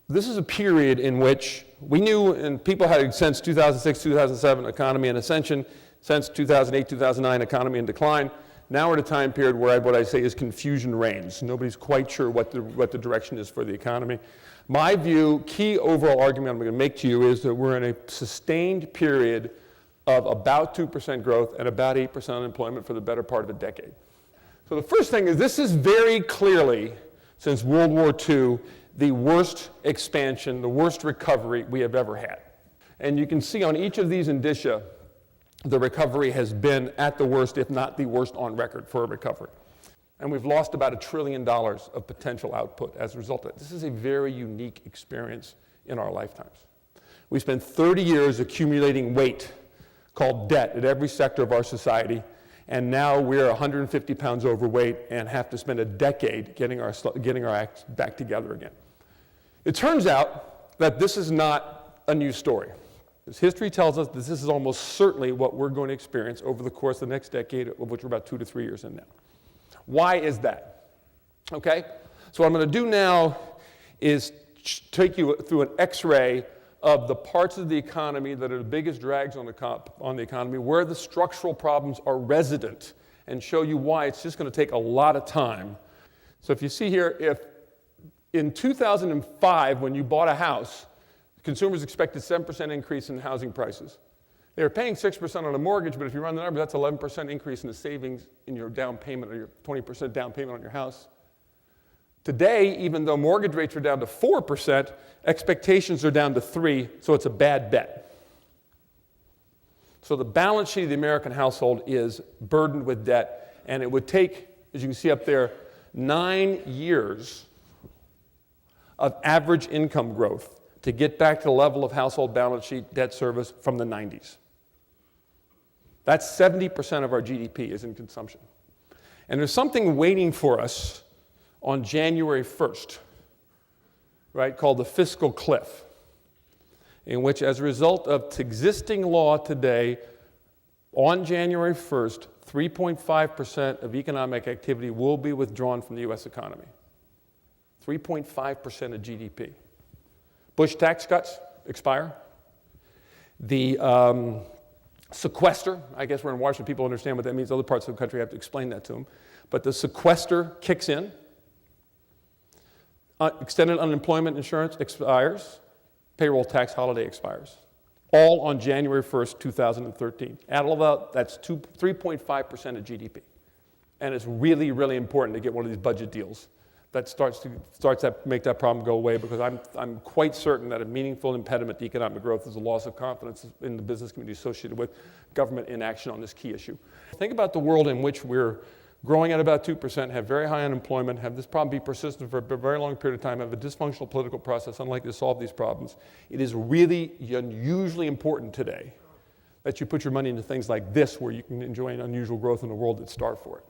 This is a period in which we knew, and people had since 2006, 2007, economy in ascension, since 2008, 2009, economy in decline. Now we're at a time period where what I say is confusion reigns. Nobody's quite sure what the direction is for the economy. My view, key overall argument I'm going to make to you is that we're in a sustained period of about 2% growth and about 8% unemployment for the better part of a decade. So the first thing is this is very clearly, since World War II, the worst expansion, the worst recovery we have ever had. And you can see on each of these indicia, the recovery has been at the worst, if not the worst on record for a recovery. And we've lost about $1 trillion of potential output as a result of it. This is a very unique experience in our lifetimes. We spent 30 years accumulating weight called debt at every sector of our society, and now we're 150 pounds overweight and have to spend a decade getting our act back together again. It turns out that this is not a new story. As history tells us that this is almost certainly what we're going to experience over the course of the next decade, of which we're about 2 to 3 years in now. Why is that? Okay, so what I'm going to do now is take you through an x-ray of the parts of the economy that are the biggest drags on the economy, where the structural problems are resident, and show you why it's just going to take a lot of time. So if you see here, if in 2005, when you bought a house, consumers expected 7% increase in housing prices. They were paying 6% on a mortgage, but if you run the numbers, that's 11% increase in the savings in your down payment, or your 20% down payment on your house. Today, even though mortgage rates are down to 4%, expectations are down to 3%, so it's a bad bet. So the balance sheet of the American household is burdened with debt, and it would take, as you can see up there, 9 years of average income growth to get back to the level of household balance sheet debt service from the 90s. That's 70% of our GDP is in consumption. And there's something waiting for us on January 1st, right, called the fiscal cliff, in which, as a result of existing law today, on January 1st, 3.5% of economic activity will be withdrawn from the U.S. economy. 3.5% of GDP. Bush tax cuts expire. The sequester, I guess we're in Washington, people understand what that means. Other parts of the country have to explain that to them. But the sequester kicks in. Extended unemployment insurance expires. Payroll tax holiday expires. All on January 1st, 2013. Add all that, that's 3.5% of GDP. And it's really, really important to get one of these budget deals that starts to make that problem go away, because I'm quite certain that a meaningful impediment to economic growth is a loss of confidence in the business community associated with government inaction on this key issue. Think about the world in which we're growing at about 2%, have very high unemployment, have this problem be persistent for a very long period of time, have a dysfunctional political process unlikely to solve these problems. It is really unusually important today that you put your money into things like this, where you can enjoy an unusual growth in a world that's starved for it.